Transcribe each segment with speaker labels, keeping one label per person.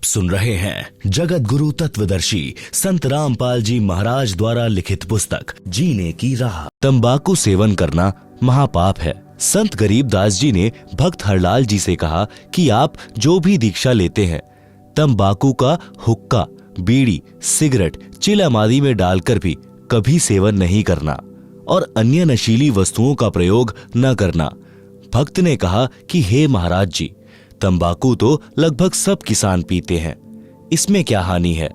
Speaker 1: सुन रहे हैं जगत गुरु तत्वदर्शी संत रामपाल जी महाराज द्वारा लिखित पुस्तक जीने की राह। तंबाकू सेवन करना महापाप है। संत गरीबदास जी ने भक्त हरलाल जी से कहा कि आप जो भी दीक्षा लेते हैं, तंबाकू का हुक्का, बीड़ी, सिगरेट, चिलम आदि में डालकर भी कभी सेवन नहीं करना और अन्य नशीली वस्तुओं का प्रयोग न करना। भक्त ने कहा कि हे महाराज जी, तंबाकू तो लगभग सब किसान पीते हैं, इसमें क्या हानि है?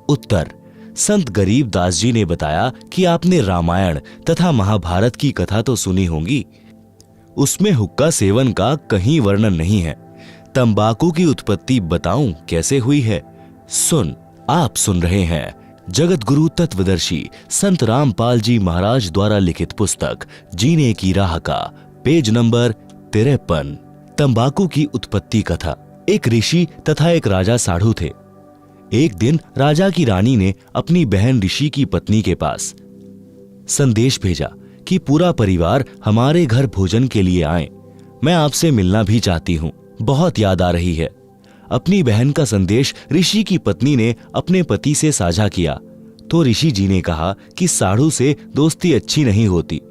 Speaker 1: उत्तर: संत गरीबदास जी ने बताया कि आपने रामायण तथा महाभारत की कथा तो सुनी होगी, उसमें हुक्का सेवन का कहीं वर्णन नहीं है। तंबाकू की उत्पत्ति बताऊं कैसे हुई है? आप सुन रहे हैं जगत गुरु तत्वदर्शी संत रामपाल जी महाराज द्वारा लिखित पुस्तक जीने की राह का पेज नंबर 53। तंबाकू की उत्पत्ति कथा। एक ऋषि तथा एक राजा साढ़ू थे। एक दिन राजा की रानी ने अपनी बहन ऋषि की पत्नी के पास संदेश भेजा कि पूरा परिवार हमारे घर भोजन के लिए आए, मैं आपसे मिलना भी चाहती हूँ, बहुत याद आ रही है। अपनी बहन का संदेश ऋषि की पत्नी ने अपने पति से साझा किया तो ऋषि जी ने कहा कि साढ़ू से दोस्ती अच्छी नहीं होती,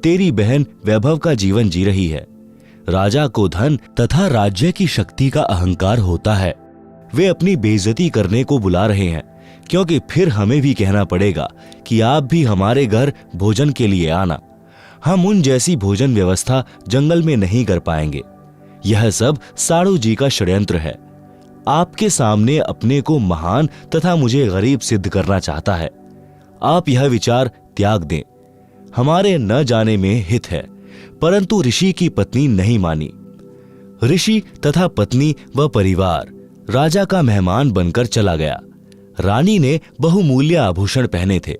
Speaker 1: तेरी बहन वैभव का जीवन जी रही है। राजा को धन तथा राज्य की शक्ति का अहंकार होता है, वे अपनी बेइज्जती करने को बुला रहे हैं, क्योंकि फिर हमें भी कहना पड़ेगा कि आप भी हमारे घर भोजन के लिए आना। हम उन जैसी भोजन व्यवस्था जंगल में नहीं कर पाएंगे। यह सब साढ़ू जी का षड्यंत्र है। आपके सामने अपने को महान तथा मुझे गरीब सिद्ध करना चाहता है। आप यह विचार त्याग दें, हमारे न जाने में हित है। परंतु ऋषि की पत्नी नहीं मानी। ऋषि तथा पत्नी व परिवार राजा का मेहमान बनकर चला गया। रानी ने बहुमूल्य आभूषण पहने थे,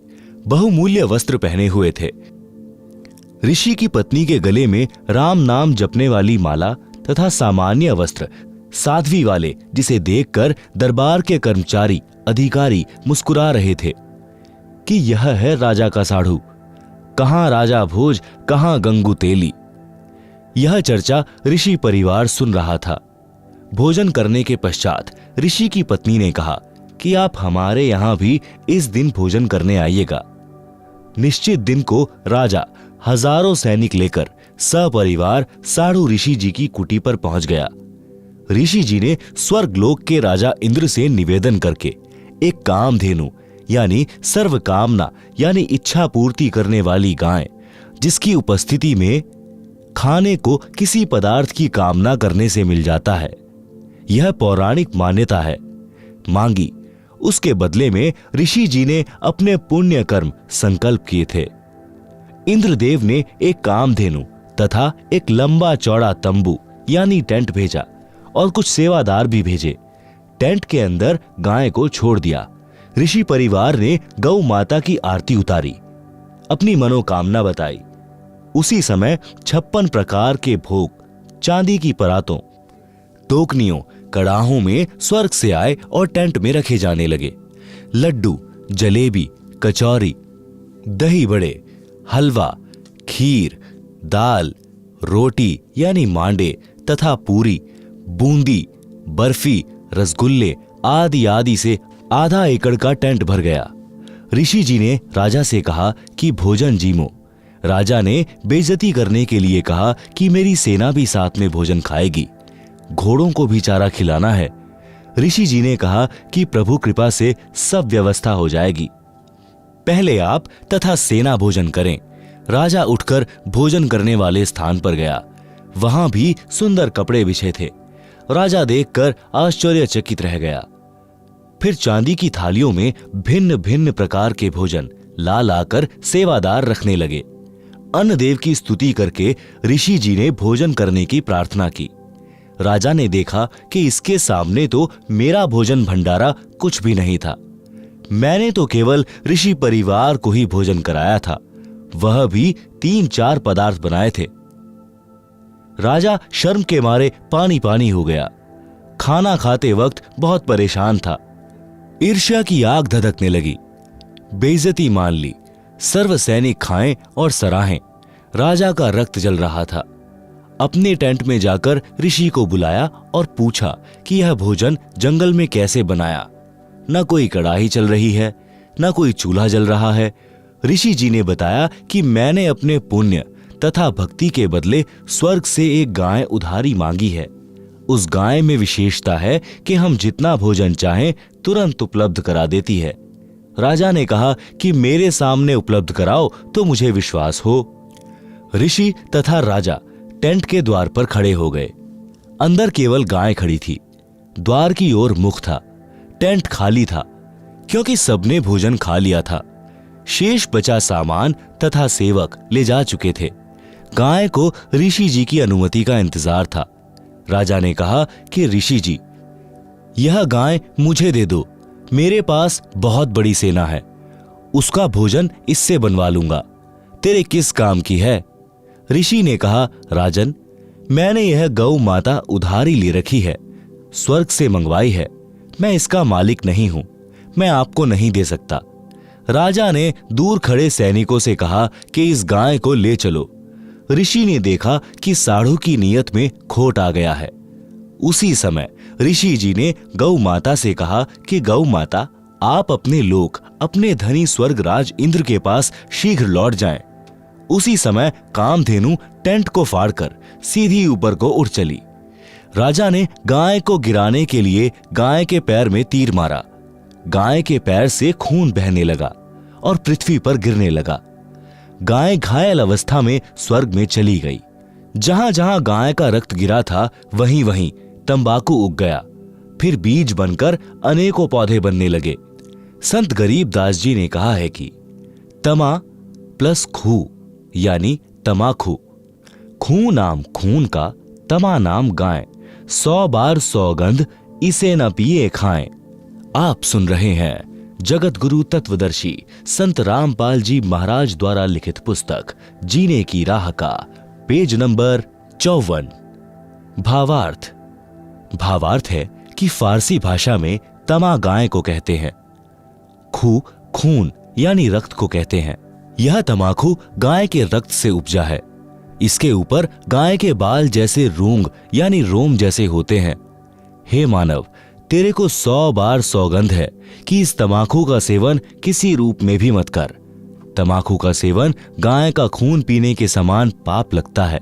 Speaker 1: बहुमूल्य वस्त्र पहने हुए थे। ऋषि की पत्नी के गले में राम नाम जपने वाली माला तथा सामान्य वस्त्र साध्वी वाले, जिसे देखकर दरबार के कर्मचारी अधिकारी मुस्कुरा रहे थे कि यह है राजा का साढ़ू, कहां राजा भोज, कहां गंगू तेली। यह चर्चा ऋषि परिवार सुन रहा था। भोजन करने के पश्चात ऋषि की पत्नी ने कहा कि आप हमारे यहां भी इस दिन भोजन करने आइएगा। निश्चित दिन को राजा हजारों सैनिक लेकर सपरिवार साढ़ू ऋषि जी की कुटी पर पहुंच गया। ऋषि जी ने स्वर्गलोक के राजा इंद्र से निवेदन करके एक कामधेनु यानी सर्व कामना यानी इच्छा पूर्ति करने वाली गाय, जिसकी उपस्थिति में खाने को किसी पदार्थ की कामना करने से मिल जाता है, यह पौराणिक मान्यता है, मांगी। उसके बदले में ऋषि जी ने अपने पुण्य कर्म संकल्प किए थे। इंद्रदेव ने एक कामधेनु तथा एक लंबा चौड़ा तंबू यानी टेंट भेजा और कुछ सेवादार भी भेजे। टेंट के अंदर गाय को छोड़ दिया। ऋषि परिवार ने गौ माता की आरती उतारी, अपनी मनोकामना बताई। उसी समय 56 प्रकार के भोग चांदी की परातों, टोकनियों, कड़ाहों में स्वर्ग से आए और टेंट में रखे जाने लगे। लड्डू, जलेबी, कचौरी, दही बड़े, हलवा, खीर, दाल, रोटी यानी मांडे तथा पूरी, बूंदी, बर्फी, रसगुल्ले आदि आदि से आधा एकड़ का टेंट भर गया। ऋषि जी ने राजा से कहा कि भोजन जीमो। राजा ने बेइज्जती करने के लिए कहा कि मेरी सेना भी साथ में भोजन खाएगी, घोड़ों को भी चारा खिलाना है। ऋषि जी ने कहा कि प्रभु कृपा से सब व्यवस्था हो जाएगी, पहले आप तथा सेना भोजन करें। राजा उठकर भोजन करने वाले स्थान पर गया। वहां भी सुंदर कपड़े बिछे थे। राजा देखकर आश्चर्यचकित रह गया। फिर चांदी की थालियों में भिन्न भिन्न प्रकार के भोजन ला लाकर सेवादार रखने लगे। अन्नदेव की स्तुति करके ऋषि जी ने भोजन करने की प्रार्थना की। राजा ने देखा कि इसके सामने तो मेरा भोजन भंडारा कुछ भी नहीं था। मैंने तो केवल ऋषि परिवार को ही भोजन कराया था, वह भी 3-4 पदार्थ बनाए थे। राजा शर्म के मारे पानी पानी हो गया। खाना खाते वक्त बहुत परेशान था। ईर्ष्या की आग धधकने लगी। बेइज्जती मान ली। सर्व सैनिक खाएं और सराहें। राजा का रक्त जल रहा था। अपने टेंट में जाकर ऋषि को बुलाया और पूछा कि यह भोजन जंगल में कैसे बनाया। न कोई कढ़ाई चल रही है, न कोई चूल्हा जल रहा है। ऋषि जी ने बताया कि मैंने अपने पुण्य तथा भक्ति के बदले स्वर्ग से एक गाय उधारी मांगी है। उस गाय में विशेषता है कि हम जितना भोजन चाहें तुरंत उपलब्ध करा देती है। राजा ने कहा कि मेरे सामने उपलब्ध कराओ तो मुझे विश्वास हो। ऋषि तथा राजा टेंट के द्वार पर खड़े हो गए। अंदर केवल गाय खड़ी थी। द्वार की ओर मुख था। टेंट खाली था क्योंकि सबने भोजन खा लिया था। शेष बचा सामान तथा सेवक ले जा चुके थे। गाय को ऋषि जी की अनुमति का इंतजार था। राजा ने कहा कि ऋषि जी, यह गाय मुझे दे दो। मेरे पास बहुत बड़ी सेना है, उसका भोजन इससे बनवा लूंगा। तेरे किस काम की है? ऋषि ने कहा, राजन, मैंने यह गौ माता उधारी ले रखी है, स्वर्ग से मंगवाई है। मैं इसका मालिक नहीं हूं, मैं आपको नहीं दे सकता। राजा ने दूर खड़े सैनिकों से कहा कि इस गाय को ले चलो। ऋषि ने देखा कि साढ़ू की नीयत में खोट आ गया है। उसी समय ऋषि जी ने गौ माता से कहा कि गौ माता, आप अपने लोक, अपने धनी स्वर्गराज इंद्र के पास शीघ्र लौट जाएं। उसी समय कामधेनु टेंट को फाड़कर सीधी ऊपर को उड़ चली। राजा ने गाय को गिराने के लिए गाय के पैर में तीर मारा। गाय के पैर से खून बहने लगा और पृथ्वी पर गिरने लगा। गाय घायल अवस्था में स्वर्ग में चली गई। जहां जहां गाय का रक्त गिरा था वहीं वहीं तंबाकू उग गया। फिर बीज बनकर अनेकों पौधे बनने लगे। संत गरीबदास जी ने कहा है कि तमा प्लस खू यानी तमाखू, खू नाम खून का, तमा नाम गाय, 100 बार सौगंध इसे न पिए खाएं। आप सुन रहे हैं जगत गुरु तत्वदर्शी संत रामपाल जी महाराज द्वारा लिखित पुस्तक जीने की राह का पेज नंबर 54। भावार्थ। भावार्थ है कि फारसी भाषा में तमा गाय को कहते हैं, खू खून यानी रक्त को कहते हैं। यह तमाकू गाय के रक्त से उपजा है। इसके ऊपर गाय के बाल जैसे रूंग यानी रोम जैसे होते हैं। हे मानव, तेरे को 100 बार सौगंध है कि इस तमाकू का सेवन किसी रूप में भी मत कर। तमाकू का सेवन गाय का खून पीने के समान पाप लगता है।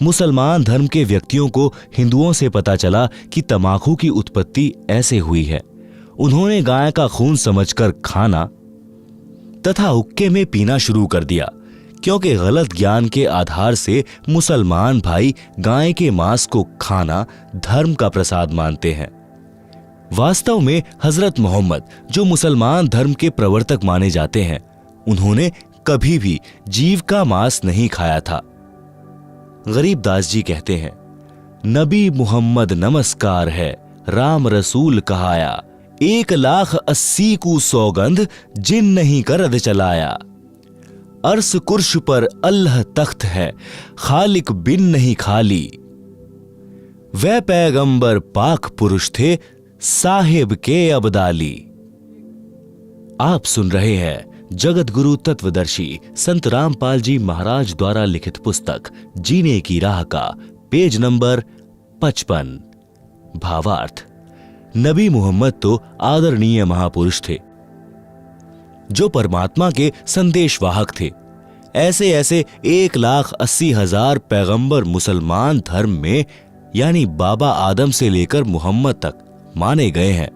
Speaker 1: मुसलमान धर्म के व्यक्तियों को हिंदुओं से पता चला कि तमाकू की उत्पत्ति ऐसे हुई है। उन्होंने गाय का खून समझकर खाना तथा हुक्के में पीना शुरू कर दिया, क्योंकि गलत ज्ञान के आधार से मुसलमान भाई गाय के मांस को खाना धर्म का प्रसाद मानते हैं। वास्तव में हजरत मोहम्मद, जो मुसलमान धर्म के प्रवर्तक माने जाते हैं, उन्होंने कभी भी जीव का मांस नहीं खाया था। गरीबदास जी कहते हैं, नबी मुहम्मद नमस्कार है, राम रसूल कहाया, 1,80,000 को सौगंध जिन नहीं करद चलाया। अर्श कुर्श पर अल्लाह तख्त है, खालिक बिन नहीं खाली। वह पैगंबर पाक पुरुष थे, साहिब के अब्दाली। आप सुन रहे हैं जगत गुरु तत्वदर्शी संत रामपाल जी महाराज द्वारा लिखित पुस्तक जीने की राह का पेज नंबर 55। भावार्थ। नबी मोहम्मद तो आदरणीय महापुरुष थे, जो परमात्मा के संदेशवाहक थे। ऐसे ऐसे 1,80,000 पैगंबर मुसलमान धर्म में यानी बाबा आदम से लेकर मोहम्मद तक माने गए हैं।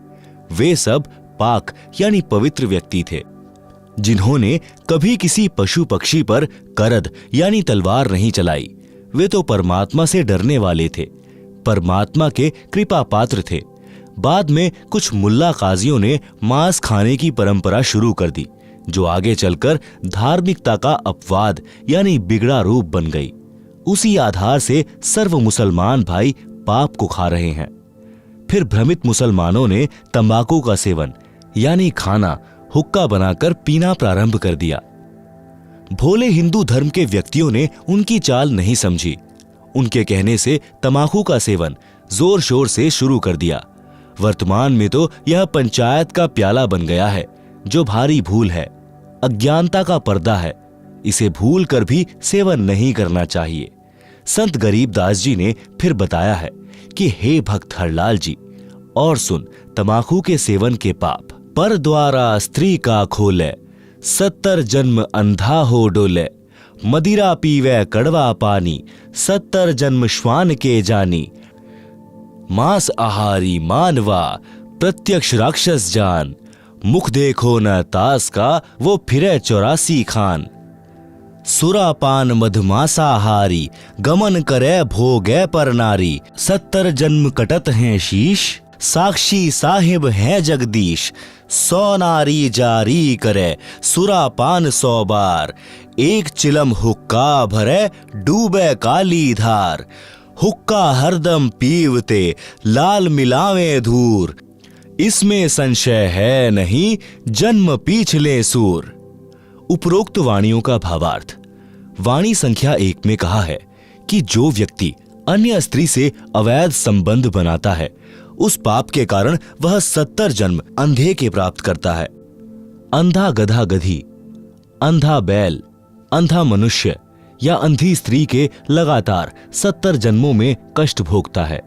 Speaker 1: वे सब पाक यानी पवित्र व्यक्ति थे, जिन्होंने कभी किसी पशु पक्षी पर करद यानी तलवार नहीं चलाई। वे तो परमात्मा से डरने वाले थे, परमात्मा के कृपा पात्र थे। बाद में कुछ मुल्ला काजियों ने मांस खाने की परंपरा शुरू कर दी, जो आगे चलकर धार्मिकता का अपवाद यानी बिगड़ा रूप बन गई। उसी आधार से सर्व मुसलमान भाई पाप को खा रहे हैं। फिर भ्रमित मुसलमानों ने तंबाकू का सेवन यानी खाना हुक्का बनाकर पीना प्रारंभ कर दिया। भोले हिंदू धर्म के व्यक्तियों ने उनकी चाल नहीं समझी। उनके कहने से तंबाकू का सेवन जोर शोर से शुरू कर दिया। वर्तमान में तो यह पंचायत का प्याला बन गया है, जो भारी भूल है, अज्ञानता का पर्दा है। इसे भूल कर भी सेवन नहीं करना चाहिए। संत गरीबदास जी ने फिर बताया है कि हे भक्त हरलाल जी, और सुन तमाकू के सेवन के पाप। पर द्वारा स्त्री का खोले, 70 जन्म अंधा हो डोले। मदिरा पीवे कड़वा पानी, 70 जन्म श्वान के जानी। मांस आहारी मानवा, प्रत्यक्ष राक्षस जान। मुख देखो न तास का, वो फिरे 84 खान। सुरापान मधमासाहारी, गमन करे भोगे पर नारी। 70 जन्म कटत हैं शीश, साक्षी साहिब है जगदीश। 100 नारी जारी करे, सुरापान 100 बार। एक चिलम हुक्का भरे, डूबे काली धार। हुक्का हरदम पीवते, लाल मिलावे धूर। इसमें संशय है नहीं, जन्म पीछले सूर। उपरोक्त वाणियों का भावार्थ। वाणी संख्या 1 में कहा है कि जो व्यक्ति अन्य स्त्री से अवैध संबंध बनाता है, उस पाप के कारण वह 70 जन्म अंधे के प्राप्त करता है। अंधा गधा गधी, अंधा बैल, अंधा मनुष्य या अंधी स्त्री के लगातार 70 जन्मों में कष्ट भोगता है।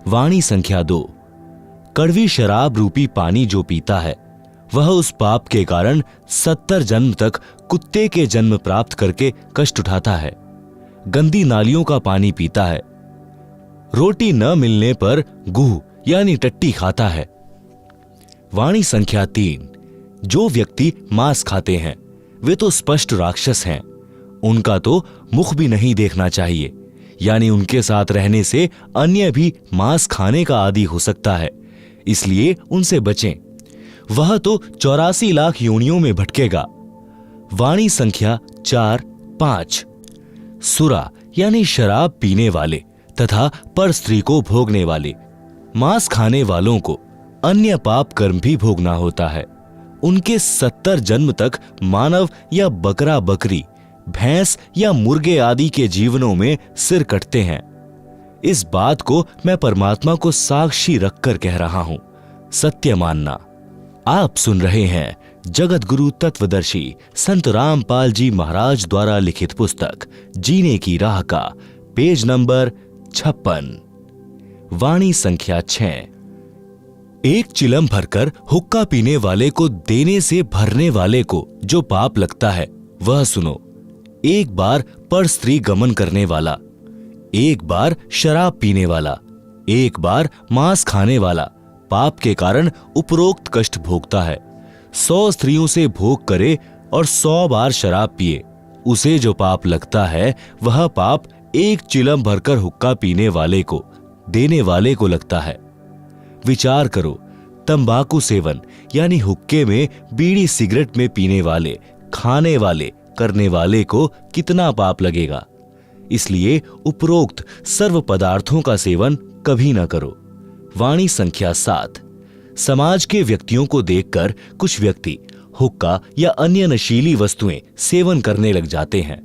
Speaker 1: वाणी संख्या 2। कड़वी शराब रूपी पानी जो पीता है, वह उस पाप के कारण 70 जन्म तक कुत्ते के जन्म प्राप्त करके कष्ट उठाता है। गंदी नालियों का पानी पीता है। रोटी न मिलने पर गुह यानी टट्टी खाता है। वाणी संख्या 3। जो व्यक्ति मांस खाते हैं, वे तो स्पष्ट राक्षस हैं। उनका तो मुख भी नहीं देखना चाहिए, यानी उनके साथ रहने से अन्य भी मांस खाने का आदी हो सकता है, इसलिए उनसे बचें। वह तो 84 लाख योनियों में भटकेगा। वाणी संख्या 4-5। सुरा यानी शराब पीने वाले तथा पर स्त्री को भोगने वाले, मांस खाने वालों को अन्य पाप कर्म भी भोगना होता है। उनके 70 जन्म तक मानव या बकरा बकरी, भैंस या मुर्गे आदि के जीवनों में सिर कटते हैं। इस बात को मैं परमात्मा को साक्षी रखकर कह रहा हूं, सत्य मानना। आप सुन रहे हैं जगत गुरु तत्वदर्शी संत रामपाल जी महाराज द्वारा लिखित पुस्तक जीने की राह का पेज नंबर 56। वाणी संख्या 6। एक चिलम भरकर हुक्का पीने वाले को देने से भरने वाले को जो पाप लगता है, वह सुनो। एक बार पर स्त्री गमन करने वाला, एक बार शराब पीने वाला, एक बार मांस खाने वाला पाप के कारण उपरोक्त कष्ट भोगता है। 100 स्त्रियों से भोग करे और 100 बार शराब पिए, उसे जो पाप लगता है, वह पाप एक चिलम भरकर हुक्का पीने वाले को देने वाले को लगता है। विचार करो, तंबाकू सेवन यानी हुक्के में, बीड़ी सिगरेट में पीने वाले, खाने वाले, करने वाले को कितना पाप लगेगा। इसलिए उपरोक्त सर्व पदार्थों का सेवन कभी न करो। वाणी संख्या 7। समाज के व्यक्तियों को देखकर कुछ व्यक्ति हुक्का या अन्य नशीली वस्तुएं सेवन करने लग जाते हैं।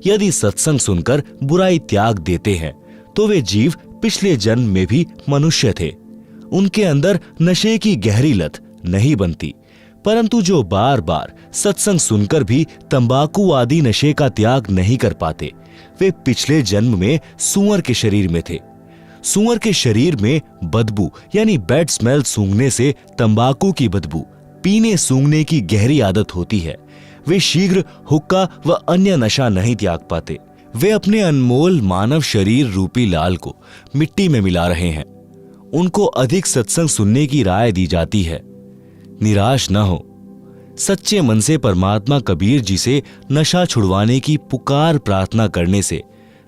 Speaker 1: यदि सत्संग सुनकर बुराई त्याग देते हैं, तो वे जीव पिछले जन्म में भी मनुष्य थे। उनके अंदर नशे की गहरी लत नहीं बनती, परंतु जो बार बार सत्संग सुनकर भी तंबाकू आदि नशे का त्याग नहीं कर पाते, वे पिछले जन्म में सूअर के शरीर में थे। सूअर के शरीर में बदबू यानी बैड स्मेल सूंघने से तंबाकू की बदबू पीने सूंघने की गहरी आदत होती है। वे शीघ्र हुक्का व अन्य नशा नहीं त्याग पाते। वे अपने अनमोल मानव शरीर रूपी लाल को मिट्टी में मिला रहे हैं। उनको अधिक सत्संग सुनने की राय दी जाती है। निराश न हो, सच्चे मन से परमात्मा कबीर जी से नशा छुड़वाने की पुकार प्रार्थना करने से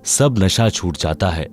Speaker 1: सब नशा छूट जाता है।